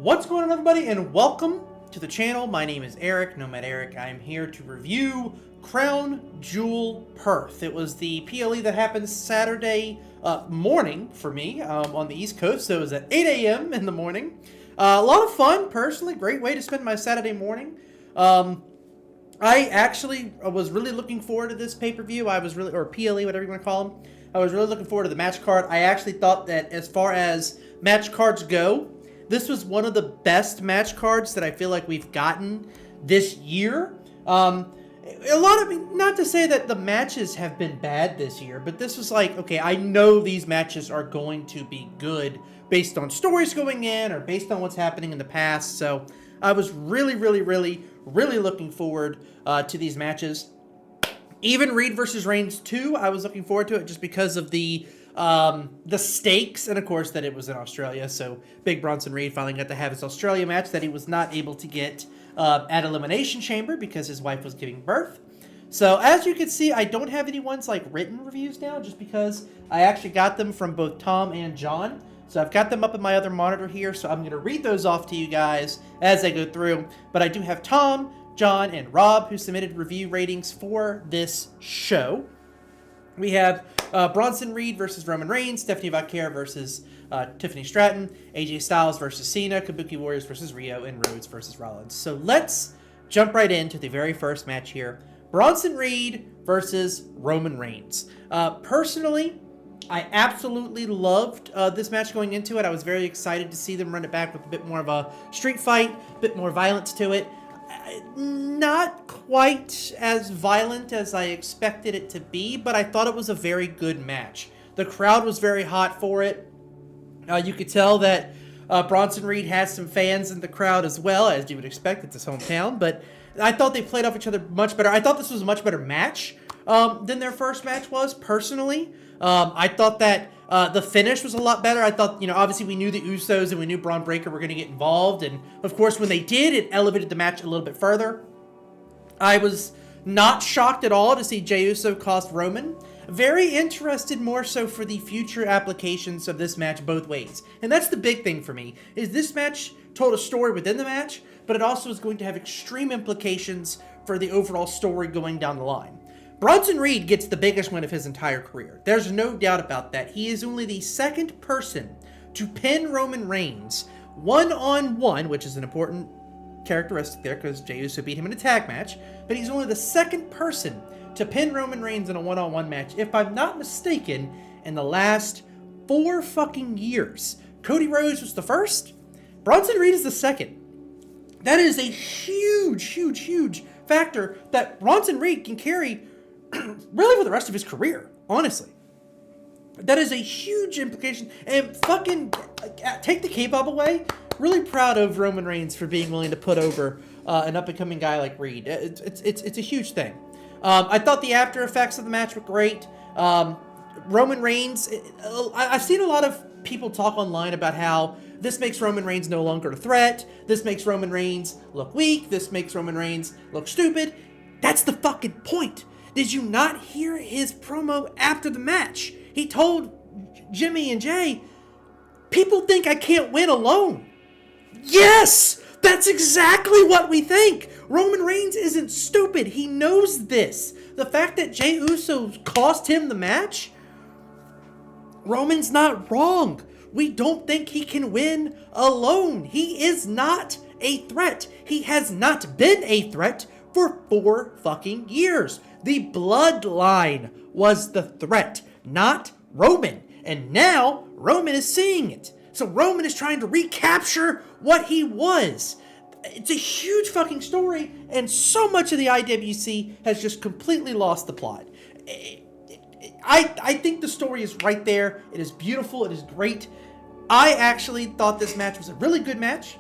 What's going on, everybody, and welcome to the channel. My name is Eric, Nomad Eric. I am here to review Crown Jewel Perth. It was the PLE that happened Saturday morning for me on the East Coast, so it was at 8 a.m. in the morning. A lot of fun, personally. Great way to spend my Saturday morning. I actually was really looking forward to this pay-per-view. Or PLE, whatever you want to call them. I was really looking forward to the match card. I actually thought that as far as match cards go, this was one of the best match cards that I feel like we've gotten this year. Not to say that the matches have been bad this year, but this was like, okay, I know these matches are going to be good based on stories going in or based on what's happening in the past. So I was really looking forward to these matches. Even Reed versus Reigns 2, I was looking forward to it just because of the stakes, and of course that it was in Australia, so Big Bronson Reed finally got to have his Australia match that he was not able to get at Elimination Chamber because his wife was giving birth. So as you can see, I don't have anyone's like written reviews now, just because I actually got them from both Tom and John. So I've got them up in my other monitor here, so I'm going to read those off to you guys as I go through. But I do have Tom, John, and Rob who submitted review ratings for this show. We have Bronson Reed versus Roman Reigns, Stephanie Vaquer versus Tiffany Stratton, AJ Styles versus Cena, Kabuki Warriors versus Rio, and Rhodes versus Rollins. So let's jump right into the very first match here. Bronson Reed versus Roman Reigns. Personally, I absolutely loved this match going into it. I was very excited to see them run it back with a bit more of a street fight, a bit more violence to it. Not quite as violent as I expected it to be, but I thought it was a very good match. The crowd was very hot for it. You could tell that Bronson Reed has some fans in the crowd as well, as you would expect. It's his hometown, but I thought they played off each other much better. I thought this was a much better match than their first match was, personally. I thought that the finish was a lot better. I thought, obviously we knew the Usos and we knew Braun Breaker were going to get involved. And, of course, when they did, it elevated the match a little bit further. I was not shocked at all to see Jey Uso cost Roman. Very interested more so for the future applications of this match both ways. And that's the big thing for me, is this match told a story within the match, but it also is going to have extreme implications for the overall story going down the line. Bronson Reed gets the biggest win of his entire career. There's no doubt about that. He is only the second person to pin Roman Reigns one-on-one, which is an important characteristic there because Jey Uso beat him in a tag match, but he's only the second person to pin Roman Reigns in a one-on-one match, if I'm not mistaken, in the last 4 fucking years. Cody Rhodes was the first. Bronson Reed is the second. That is a huge factor that Bronson Reed can carry really for the rest of his career, honestly. That is a huge implication. And fucking take the K-pop away. Really proud of Roman Reigns for being willing to put over an up-and-coming guy like Reed. It's a huge thing. I thought the after effects of the match were great. Roman Reigns, I've seen a lot of people talk online about how this makes Roman Reigns no longer a threat. This makes Roman Reigns look weak. This makes Roman Reigns look stupid. That's the fucking point. Did you not hear his promo after the match? He told Jimmy and Jay, people think I can't win alone. Yes! That's exactly what we think. Roman Reigns isn't stupid. He knows this. The fact that Jey Uso cost him the match, Roman's not wrong. We don't think he can win alone. He is not a threat. He has not been a threat for 4 fucking years. The bloodline was the threat, not Roman. And now Roman is seeing it. So Roman is trying to recapture what he was. It's a huge fucking story, and so much of the IWC has just completely lost the plot. I think the story is right there. It is beautiful. It is great. I actually thought this match was a really good match.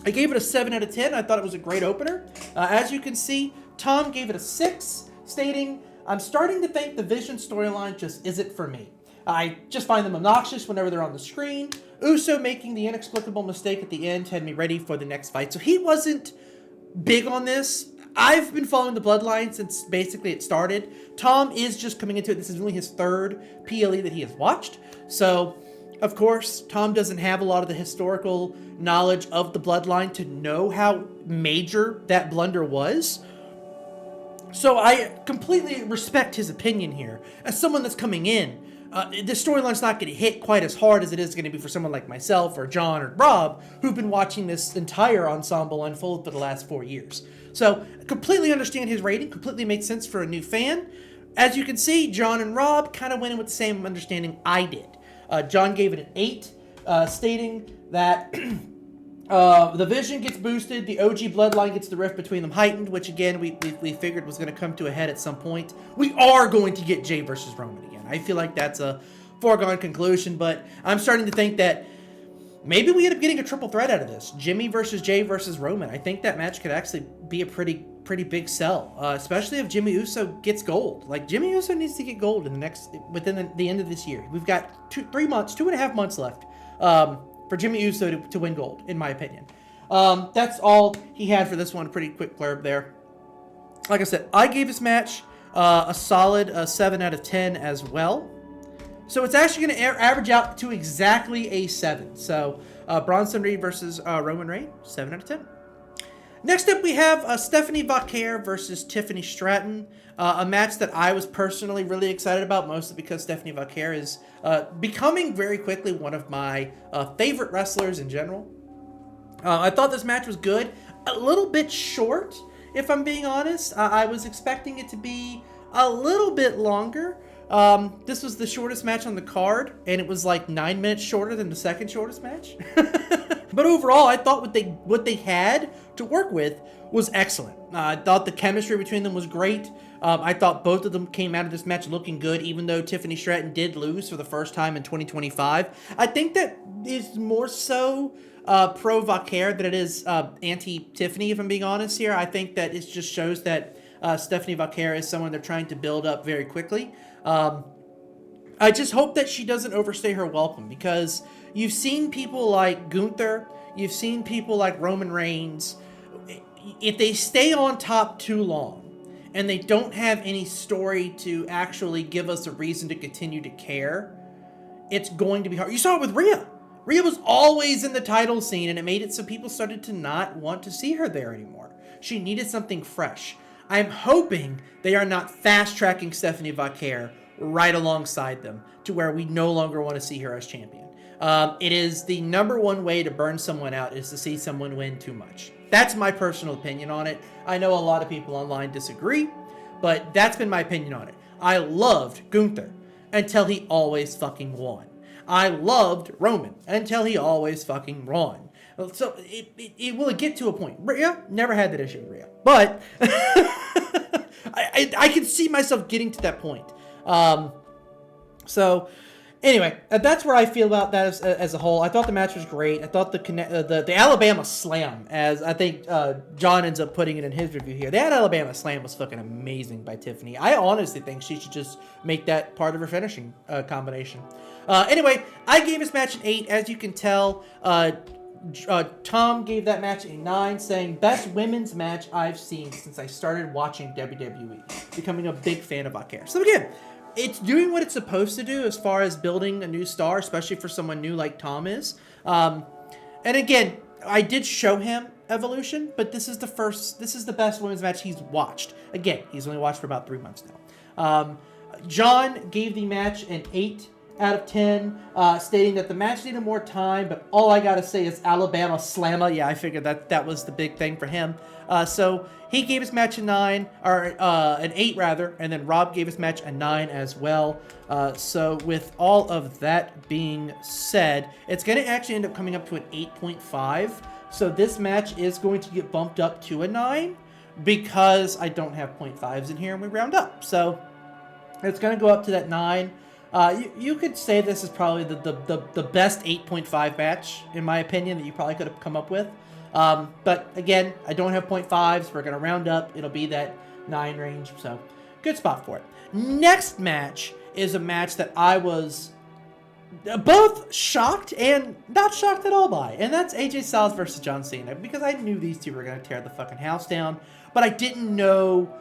I gave it a 7 out of 10. I thought it was a great opener. As you can see, Tom gave it a 6, stating, I'm starting to think the Vision storyline just isn't for me. I just find them obnoxious whenever they're on the screen. Uso making the inexplicable mistake at the end had me ready for the next fight. So he wasn't big on this. I've been following the Bloodline since basically it started. Tom is just coming into it. This is only his 3rd PLE that he has watched. So of course, Tom doesn't have a lot of the historical knowledge of the bloodline to know how major that blunder was. So I completely respect his opinion here. As someone that's coming in, the storyline's not going to hit quite as hard as it is going to be for someone like myself or John or Rob, who've been watching this entire ensemble unfold for the last 4 years. So I completely understand his rating, completely makes sense for a new fan. As you can see, John and Rob kind of went in with the same understanding I did. John gave it an 8, stating that the vision gets boosted, the OG bloodline gets the rift between them heightened, which again, we figured was going to come to a head at some point. We are going to get Jay versus Roman again. I feel like that's a foregone conclusion, but I'm starting to think that maybe we end up getting a triple threat out of this. Jimmy versus Jay versus Roman. I think that match could actually be a pretty big sell, especially if Jimmy Uso gets gold. Like, Jimmy Uso needs to get gold within the end of this year. We've got 2.5 months left for Jimmy Uso to win gold, in my opinion. That's all he had for this one. Pretty quick blurb there. Like I said, I gave this match a solid 7 out of 10 as well. So it's actually going to average out to exactly a 7. So Bronson Reed versus Roman Reigns, 7 out of 10. Next up, we have Stephanie Vaquer versus Tiffany Stratton, a match that I was personally really excited about, mostly because Stephanie Vaquer is becoming very quickly one of my favorite wrestlers in general. I thought this match was good, a little bit short, if I'm being honest. I was expecting it to be a little bit longer. This was the shortest match on the card, and it was like 9 minutes shorter than the second shortest match. But overall, I thought what they had to work with was excellent. I thought the chemistry between them was great. I thought both of them came out of this match looking good, even though Tiffany Stratton did lose for the first time in 2025. I think that is more so pro Vaquer than it is anti-Tiffany, if I'm being honest here. I think that it just shows that Stephanie Vaquer is someone they're trying to build up very quickly. I just hope that she doesn't overstay her welcome, because you've seen people like Gunther, you've seen people like Roman Reigns. If they stay on top too long and they don't have any story to actually give us a reason to continue to care, it's going to be hard. You saw it with Rhea. Rhea was always in the title scene, and it made it so people started to not want to see her there anymore. She needed something fresh. I'm hoping they are not fast-tracking Stephanie Vaquer right alongside them to where we no longer want to see her as champion. It is the number one way to burn someone out, is to see someone win too much. That's my personal opinion on it. I know a lot of people online disagree, but that's been my opinion on it. I loved Gunther until he always fucking won. I loved Roman until he always fucking won. So it will get to a point. Rhea, never had that issue with Rhea. But I can see myself getting to that point. So anyway, that's where I feel about that as a whole. I thought the match was great. I thought the Alabama Slam, as I think John ends up putting it in his review here, that Alabama Slam was fucking amazing by Tiffany. I honestly think she should just make that part of her finishing combination. Anyway, I gave this match an 8. As you can tell, Tom gave that match a 9, saying, best women's match I've seen since I started watching WWE, becoming a big fan of Vaquer. So again, it's doing what it's supposed to do as far as building a new star, especially for someone new like Tom is. And again, I did show him Evolution, but this is the best women's match he's watched. Again, he's only watched for about 3 months now. John gave the match an 8 out of 10, stating that the match needed more time, but all I gotta say is Alabama Slamma. Yeah, I figured that was the big thing for him. So he gave his match a 9, or an 8 rather, and then Rob gave his match a 9 as well. So with all of that being said, it's gonna actually end up coming up to an 8.5. So this match is going to get bumped up to a 9 because I don't have 0.5s in here and we round up. So it's gonna go up to that 9. You could say this is probably the best 8.5 match, in my opinion, that you probably could have come up with. But again, I don't have 0.5s. We're going to round up. It'll be that 9 range. So good spot for it. Next match is a match that I was both shocked and not shocked at all by. And that's AJ Styles versus John Cena. Because I knew these two were going to tear the fucking house down. But I didn't know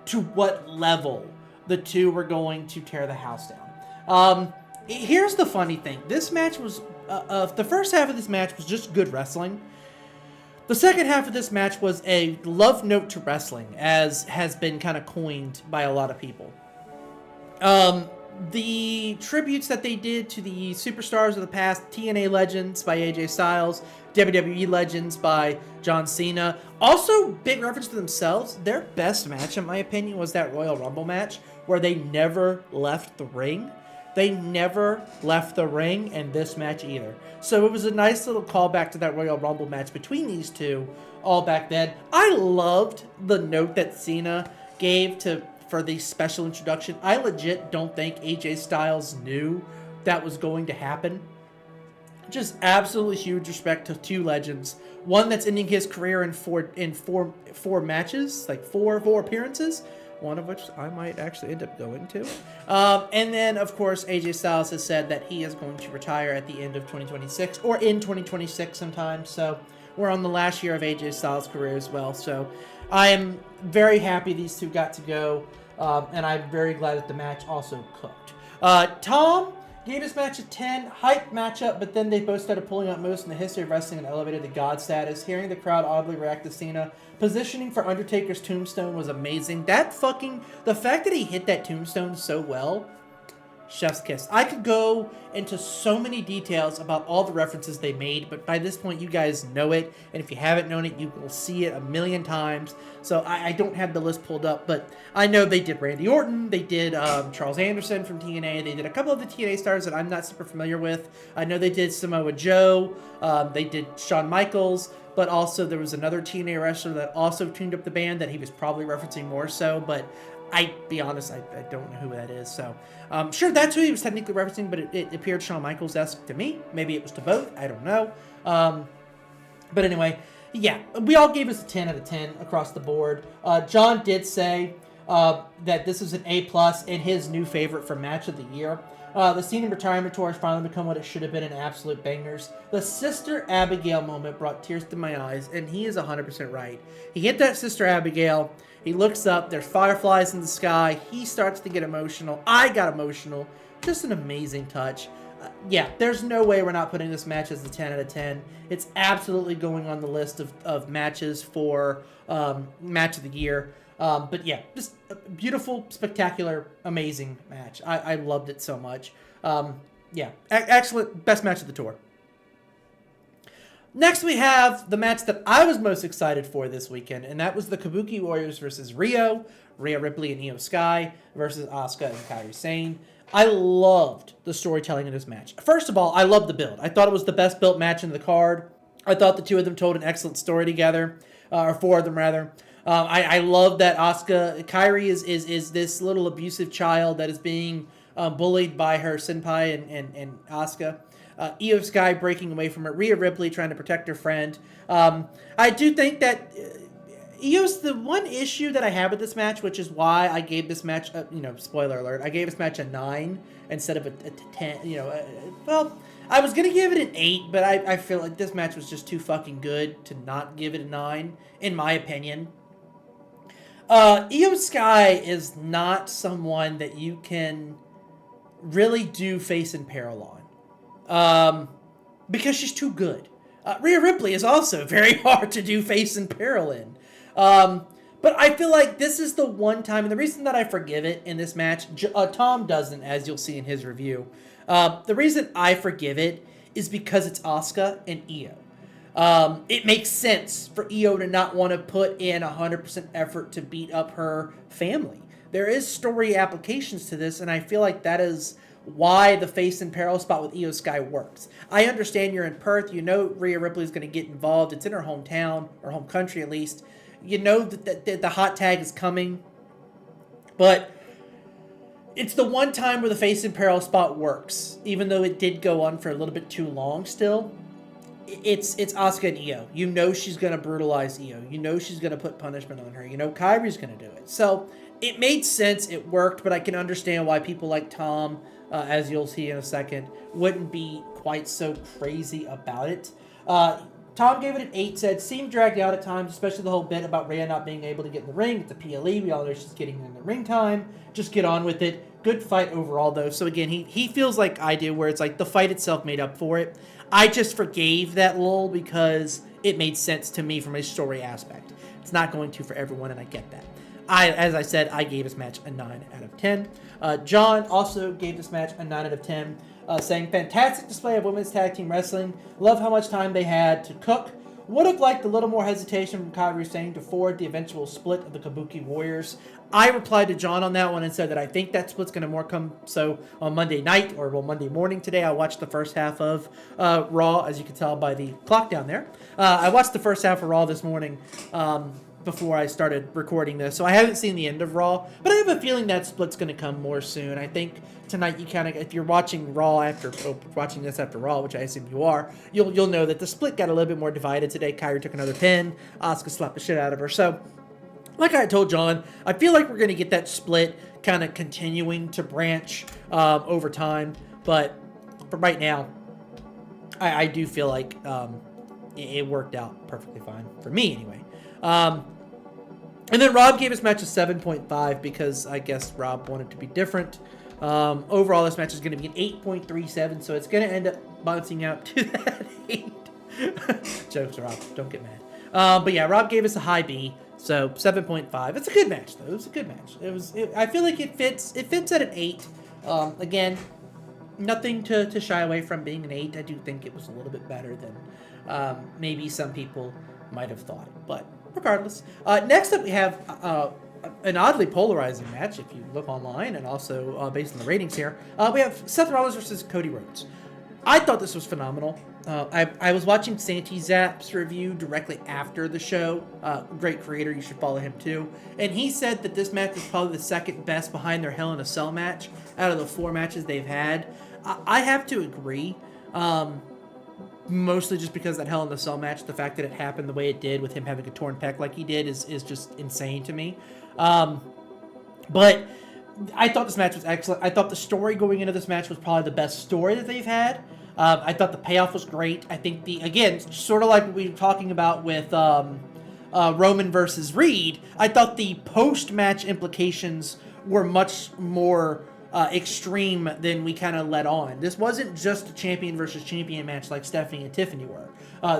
to what level the two were going to tear the house down. Here's the funny thing. This match was, the first half of this match was just good wrestling. The second half of this match was a love note to wrestling, as has been kind of coined by a lot of people. The tributes that they did to the superstars of the past, TNA Legends by AJ Styles, WWE Legends by John Cena, also big reference to themselves. Their best match, in my opinion, was that Royal Rumble match where they never left the ring. They never left the ring, and this match either. So it was a nice little callback to that Royal Rumble match between these two all back then. I loved the note that Cena gave for the special introduction. I legit don't think AJ Styles knew that was going to happen. Just absolutely huge respect to two legends. One that's ending his career in four matches, like four appearances. One of which I might actually end up going to. And then, of course, AJ Styles has said that he is going to retire at the end of 2026, or in 2026 sometime. So we're on the last year of AJ Styles' career as well. So I am very happy these two got to go, and I'm very glad that the match also cooked. Tom gave this match a 10, hyped matchup, but then they both started pulling up moves in the history of wrestling and elevated the God status. Hearing the crowd audibly react to Cena, positioning for Undertaker's tombstone was amazing. The fact that he hit that tombstone so well, chef's kiss. I could go into so many details about all the references they made, but by this point you guys know it, and if you haven't known it, you will see it a million times. So I don't have the list pulled up, but I know they did Randy Orton, they did Charles Anderson from TNA, they did a couple of the TNA stars that I'm not super familiar with. I know they did Samoa Joe, they did Shawn Michaels, but also there was another TNA wrestler that also tuned up the band that he was probably referencing more so, but be honest, I don't know who that is. So, sure, that's who he was technically referencing, but it appeared Shawn Michaels-esque to me. Maybe it was to both. I don't know. But anyway, yeah, we all gave us a 10 out of 10 across the board. John did say that this is an A+ and his new favorite for Match of the Year. The Cena retirement tour has finally become what it should have been, an absolute bangers. The Sister Abigail moment brought tears to my eyes, and he is 100% right. He hit that Sister Abigail. He looks up. There's fireflies in the sky. He starts to get emotional. I got emotional. Just an amazing touch. Yeah, there's no way we're not putting this match as a 10 out of 10. It's absolutely going on the list of matches for Match of the Year. But yeah, just a beautiful, spectacular, amazing match. I loved it so much. Yeah, excellent, best match of the tour. Next, we have the match that I was most excited for this weekend, and that was the Kabuki Warriors versus Rhea Ripley and Io Sky versus Asuka and Kairi Sane. I loved the storytelling in this match. First of all, I loved the build. I thought it was the best built match in the card. I thought the two of them told an excellent story together, or four of them rather. I love that Kairi is this little abusive child that is being bullied by her senpai and Asuka. Io Sky breaking away from it. Rhea Ripley trying to protect her friend. I do think that Io's the one issue that I have with this match, which is why I gave this match, spoiler alert, I gave this match a 9 instead of a 10, well, I was going to give it an 8, but I feel like this match was just too fucking good to not give it a 9, in my opinion. Io Sky is not someone that you can really do face in peril on. Because she's too good. Rhea Ripley is also very hard to do face in peril in. But I feel like this is the one time, and the reason that I forgive it in this match, Tom doesn't, as you'll see in his review. The reason I forgive it is because it's Asuka and Io. It makes sense for Io to not want to put in 100% effort to beat up her family. There is story applications to this, and I feel like that is why the face in peril spot with Io Sky works. I understand you're in Perth. You know Rhea Ripley is going to get involved. It's in her hometown, or home country at least. You know that the hot tag is coming. But it's the one time where the face in peril spot works, even though it did go on for a little bit too long still. It's Asuka and Io. You know she's going to brutalize Io. You know she's going to put punishment on her. You know Kairi's going to do it. So it made sense. It worked, but I can understand why people like Tom, as you'll see in a second, wouldn't be quite so crazy about it. Tom gave it an 8, said, seemed dragged out at times, especially the whole bit about Rhea not being able to get in the ring. It's a PLE. We all know she's getting in the ring time. Just get on with it. good fight overall, though. So again, he feels like I do, where it's like the fight itself made up for it. I just forgave that lull because it made sense to me from a story aspect. It's not going to for everyone, and I get that. As I said, I gave this match a 9 out of 10. John also gave this match a 9 out of 10, saying, fantastic display of women's tag team wrestling. Love how much time they had to cook. Would have liked a little more hesitation from Kairi Sane to forward the eventual split of the Kabuki Warriors. I replied to John on that one and said that I think that split's going to more come so on Monday night, or well, Monday morning today. I watched the first half of Raw, as you can tell by the clock down there. I watched the first half of Raw this morning before I started recording this, so I haven't seen the end of Raw, but I have a feeling that split's going to come more soon. I think tonight you kind of, if you're watching Raw watching this after Raw, which I assume you are, you'll know that the split got a little bit more divided today. Kairi took another pin, Asuka slapped the shit out of her. So, like I told John, I feel like we're going to get that split kind of continuing to branch over time, but for right now, I do feel like it worked out perfectly fine for me anyway. And then Rob gave his match a 7.5 because I guess Rob wanted to be different. Overall, this match is going to be an 8.37, so it's going to end up bouncing out to that 8. Jokes, Rob. Don't get mad. But yeah, Rob gave us a high B, so 7.5. It's a good match, though. It was a good match. I feel like it fits. It fits at an 8. Again, nothing to shy away from being an 8. I do think it was a little bit better than maybe some people might have thought, but regardless. Next up, we have an oddly polarizing match, if you look online, and also based on the ratings here. We have Seth Rollins versus Cody Rhodes. I thought this was phenomenal. I was watching Santi Zap's review directly after the show. Great creator, you should follow him too. And he said that this match is probably the second best behind their Hell in a Cell match out of the 4 matches they've had. I have to agree. Mostly just because that Hell in a Cell match, the fact that it happened the way it did with him having a torn pec like he did is just insane to me. But I thought this match was excellent. I thought the story going into this match was probably the best story that they've had. I thought the payoff was great. I think again, sort of like what we were talking about with Roman versus Reed, I thought the post-match implications were much more extreme than we kind of let on. This wasn't just a champion versus champion match like Stephanie and Tiffany were.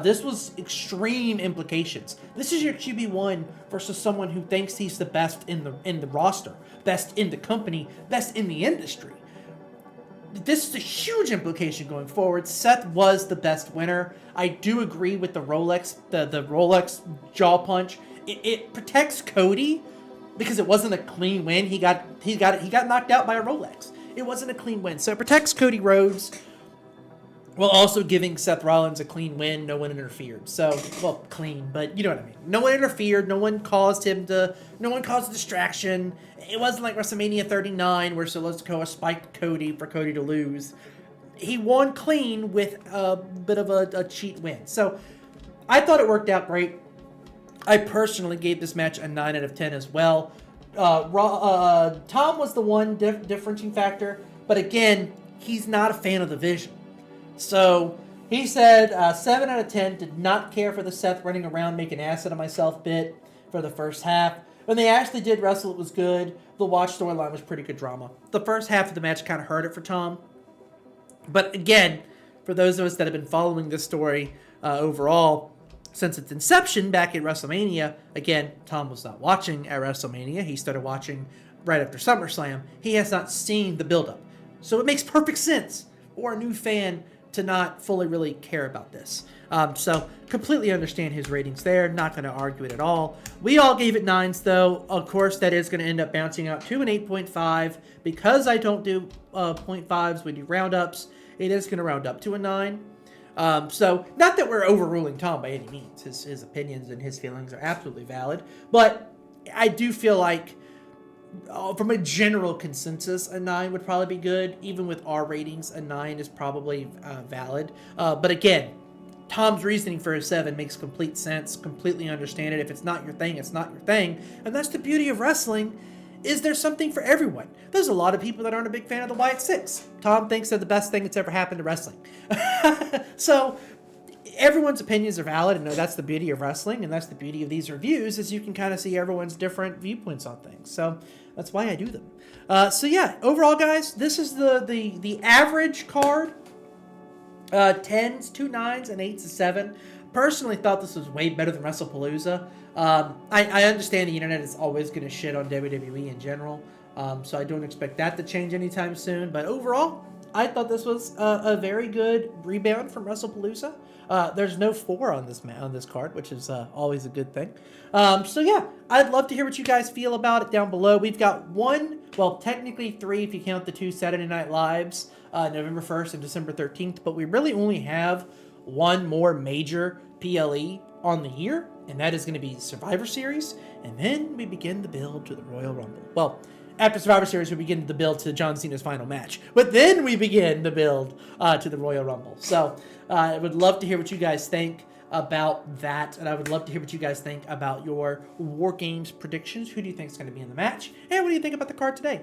This was extreme implications. This is your QB1 versus someone who thinks he's the best in the roster, best in the company, best in the industry. This is a huge implication going forward. Seth was the best winner. I do agree with the Rolex, the Rolex jaw punch. It protects Cody because it wasn't a clean win. He got knocked out by a Rolex. It wasn't a clean win, so it protects Cody Rhodes while also giving Seth Rollins a clean win. No one interfered. So, well, clean, but you know what I mean. No one interfered. No one caused a distraction. It wasn't like WrestleMania 39 where Sikoa spiked Cody for Cody to lose. He won clean with a bit of a cheat win. So, I thought it worked out great. I personally gave this match a 9 out of 10 as well. Tom was the one differentiating factor, but again, he's not a fan of the Vision. So he said 7 out of 10, did not care for the Seth running around making ass out of myself bit for the first half. When they actually did wrestle, it was good. The watch storyline was pretty good drama. The first half of the match kind of hurt it for Tom. But again, for those of us that have been following this story overall, since its inception back at WrestleMania, again, Tom was not watching at WrestleMania. He started watching right after SummerSlam. He has not seen the build-up. So it makes perfect sense for a new fan to not fully really care about this. So completely understand his ratings there. Not going to argue it at all. We all gave it 9s, though. Of course, that is going to end up bouncing out to an 8.5. Because I don't do 0.5s, we do round-ups. It is going to round up to a 9. So, not that we're overruling Tom by any means. His opinions and his feelings are absolutely valid. But I do feel like, from a general consensus, a 9 would probably be good. Even with our ratings, a 9 is probably valid. But again, Tom's reasoning for a 7 makes complete sense. Completely understand it. If it's not your thing, it's not your thing. And that's the beauty of wrestling. Is there something for everyone? There's a lot of people that aren't a big fan of the Wyatt Six. Tom thinks they're the best thing that's ever happened to wrestling. So, everyone's opinions are valid, and that's the beauty of wrestling, and that's the beauty of these reviews, is you can kind of see everyone's different viewpoints on things. So that's why I do them. So yeah, overall, guys, this is the average card. 10s, 2 9s, and 8s, 7. Personally thought this was way better than WrestlePalooza. I understand the internet is always going to shit on WWE in general, so I don't expect that to change anytime soon. But overall, I thought this was a very good rebound from WrestlePalooza. There's no 4 on this card, which is always a good thing. So yeah, I'd love to hear what you guys feel about it down below. We've got technically 3 if you count the 2 Saturday Night Lives, November 1st and December 13th, but we really only have 1 more major PLE on the year, and that is going to be Survivor Series, and then we begin the build to the Royal Rumble. Well, after Survivor Series, we begin the build to John Cena's final match, but then we begin the build to the Royal Rumble. So I would love to hear what you guys think about that, and I would love to hear what you guys think about your War Games predictions. Who do you think is going to be in the match, and what do you think about the card today?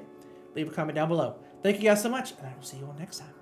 Leave a comment down below. Thank you guys so much, and I will see you all next time.